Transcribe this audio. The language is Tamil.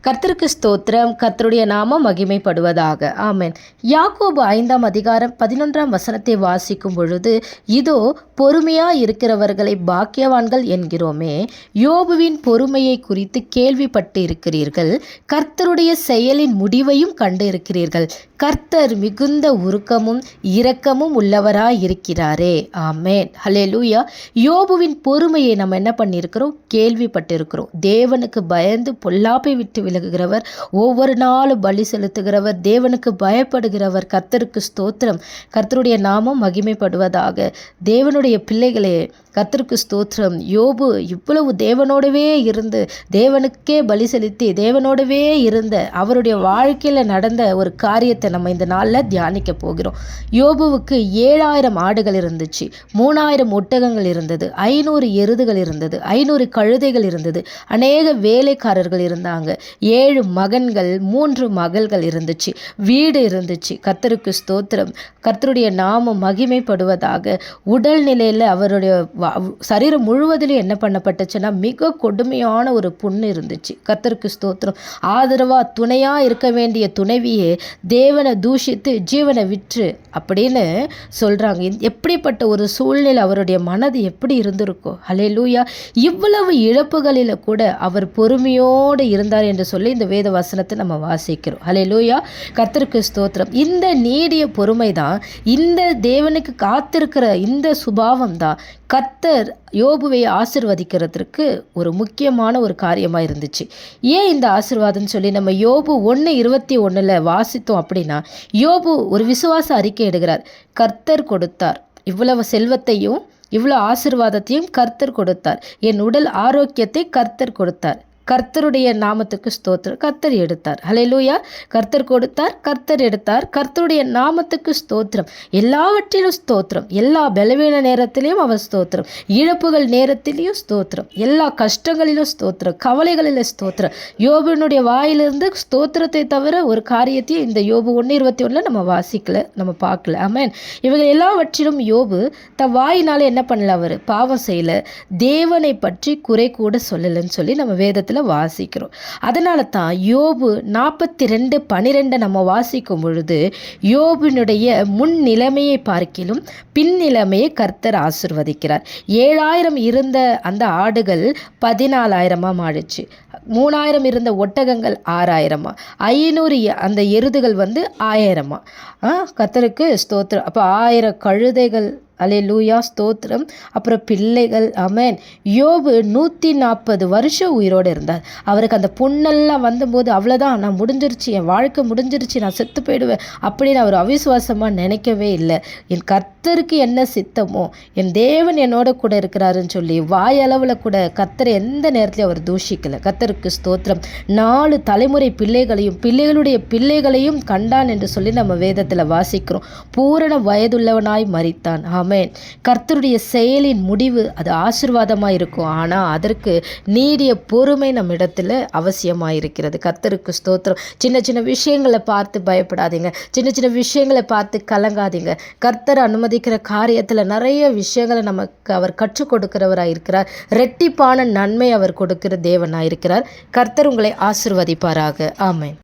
கர்த்தருக்கு ஸ்தோத்திரம். கர்த்தருடைய நாமம் மகிமைப்படுவதாக. ஆமென். யாக்கோபு 5ஆம் அதிகாரம் 11ஆம் வசனத்தை வாசிக்கும் பொழுது, இதோ பொறுமையா இருக்கிறவர்களை பாக்கியவான்கள் என்கிறோமே, யோபுவின் பொறுமையை குறித்து கேள்விப்பட்டு இருக்கிறீர்கள், கர்த்தருடைய செயலின் முடிவையும் கண்டு இருக்கிறீர்கள். கர்த்தர் மிகுந்த உருக்கமும் இரக்கமும் உள்ளவராய் இருக்கிறாரே. ஆமென். ஹல்லேலூயா. யோபுவின் பொறுமையை நம்ம என்ன பண்ணியிருக்கிறோம்? கேள்விப்பட்டிருக்கிறோம். தேவனுக்கு பயந்து பொல்லாப்பை விட்டு விலகுகிறவர், ஒவ்வொரு நாளும் பலி செலுத்துகிறவர், தேவனுக்கு பயப்படுகிறவர். கர்த்தருக்கு ஸ்தோத்திரம். கர்த்தருடைய நாமம் மகிமைப்படுவதாக. தேவனுடைய பிள்ளைகளே, கர்த்தருக்கு ஸ்தோத்திரம். யோபு இவ்வளவு தேவனோடவே இருந்து, தேவனுக்கே பலி செலுத்தி, தேவனோடவே இருந்த அவருடைய வாழ்க்கையில் நடந்த ஒரு காரியத்தை நம்ம இந்த நாளில் தியானிக்க போகிறோம். யோபுவுக்கு 7000 ஆடுகள் இருந்துச்சு, 3000 ஒட்டகங்கள் இருந்தது, 500 எருதுகள் இருந்தது, 500 கழுதைகள் இருந்தது, அநேக வேலைக்காரர்கள் இருந்தாங்க, 7 மகன்கள், 3 மகள்கள் இருந்துச்சு, வீடு இருந்துச்சு. கர்த்தருக்கு ஸ்தோத்திரம். கர்த்தருடைய நாமம் மகிமைப்படுவதாக. உடல் நிலையில் அவருடைய சரீரம் முழுவதிலும் என்ன பண்ணப்பட்டுச்சுன்னா, மிக கொடுமையான ஒரு புண்ணு இருந்துச்சு. கர்த்தருக்கு ஸ்தோத்திரம். ஆதரவா துணையா இருக்க வேண்டிய துணைவியே தேவனை தூஷித்து ஜீவனை விற்று அப்படின்னு சொல்றாங்க. எப்படிப்பட்ட ஒரு சூழ்நிலை, அவருடைய மனது எப்படி இருந்திருக்கோ. ஹல்லேலூயா. இவ்வளவு இழப்புகளில் கூட அவர் பொறுமையோடு இருந்தார் என்று சொல்லி இந்த வேத வசனத்தை நம்ம வாசிக்கிறோம். ஹல்லேலூயா. கர்த்தருக்கு ஸ்தோத்திரம். இந்த நீடிய பொறுமை தான், இந்த தேவனுக்கு காத்திருக்கிற இந்த சுபாவம் தான் கர்த்தர் யோபுவை ஆசிர்வதிக்கிறதுக்கு ஒரு முக்கியமான ஒரு காரியமாக இருந்துச்சு. ஏன் இந்த ஆசீர்வாதம்னு சொல்லி நம்ம யோபு 1:21 வாசித்தோம் அப்படின்னா, யோபு ஒரு விசுவாச அறிக்கை எடுக்கிறார். கர்த்தர் கொடுத்தார், இவ்வளவு செல்வத்தையும் இவ்வளோ ஆசீர்வாதத்தையும் கர்த்தர் கொடுத்தார், என் உடல் ஆரோக்கியத்தை கர்த்தர் கொடுத்தார், கர்த்தருடைய நாமத்துக்கு ஸ்தோத்திரம். கர்த்தர் எடுத்தார். ஹல்லேலூயா. கர்த்தர் கொடுத்தார், கர்த்தர் எடுத்தார். கர்த்தருடைய நாமத்துக்கு ஸ்தோத்திரம். எல்லாவற்றிலும் ஸ்தோத்திரம். எல்லா பலவீன நேரத்திலையும் அவர் ஸ்தோத்திரம், இழப்புகள் நேரத்திலையும் ஸ்தோத்திரம், எல்லா கஷ்டங்களிலும் ஸ்தோத்திரம், கவலைகளிலும் ஸ்தோத்திரம். யோபுனுடைய வாயிலிருந்து ஸ்தோத்திரத்தை தவிர ஒரு காரியத்தையும் இந்த யோபு 1:21 நம்ம வாசிக்கல, நம்ம பார்க்கல. ஆமென். இவங்க எல்லாவற்றிலும் யோபு தன் வாயினால என்ன பண்ணல? அவர் பாவம் செய்யல, தேவனை பற்றி குறை கூட சொல்லலைன்னு சொல்லி நம்ம வேதத்தில் வாசிக்கிறோம். அதனால தான் யோபு 42:12 நம்ம வாசிக்கும் பொழுது, யோபுனுடைய முன் நிலைமையை பார்க்கிலும் பின் நிலைமையை கர்த்தர் ஆசிர்வதிக்கிறார். 7000 இருந்த அந்த ஆடுகள் 14,000 ஆயிடுச்சு, 3000 இருந்த ஒட்டகங்கள் 6,000, 500 அந்த எருதுகள் 1000. கர்த்தருக்கு ஸ்தோத்திரம். அப்போ 1000 கழுதைகள். அல்லேலூயா. ஸ்தோத்திரம். அப்புறம் பிள்ளைகள். ஆமென். யோபு 140 வருஷம் உயிரோடு இருந்தார். அவருக்கு அந்த புண்ணெல்லாம் வந்தபோது, அவ்வளோதான், நான் முடிஞ்சிருச்சு, என் வாழ்க்கை முடிஞ்சிருச்சு, நான் செத்து போயிடுவேன் அப்படின்னு அவர் அவிசுவாசமாக நினைக்கவே இல்லை. என் கர்த்தருக்கு என்ன சித்தமோ, என் தேவன் என்னோட கூட இருக்கிறாருன்னு சொல்லி வாயளவில் கூட கர்த்தரை எந்த நேரத்திலையும் அவர் தூஷிக்கலை. கர்த்தருக்கு ஸ்தோத்திரம். 4 தலைமுறை பிள்ளைகளையும் பிள்ளைகளுடைய பிள்ளைகளையும் கண்டான் என்று சொல்லி நம்ம வேதத்தில் வாசிக்கிறோம். பூரண வயதுள்ளவனாய் மரித்தான். ஆமென். கர்த்தருடைய செயலின் முடிவு அது ஆசீர்வாதமாக இருக்கும். ஆனால் அதற்கு நீடிய பொறுமை நம்ம இடத்துல அவசியமாக இருக்கிறது. கர்த்தருக்கு ஸ்தோத்திரம். சின்ன சின்ன விஷயங்களை பார்த்து பயப்படாதீங்க, சின்ன சின்ன விஷயங்களை பார்த்து கலங்காதீங்க. கர்த்தர் அனுமதிக்கிற காரியத்தில் நிறைய விஷயங்களை நமக்கு அவர் கற்றுக் கொடுக்கிறவராக இருக்கிறார். இரட்டிப்பான நன்மை அவர் கொடுக்கிற தேவனாக இருக்கிறார். கர்த்தர் உங்களை ஆசீர்வதிப்பாராக. ஆமென்.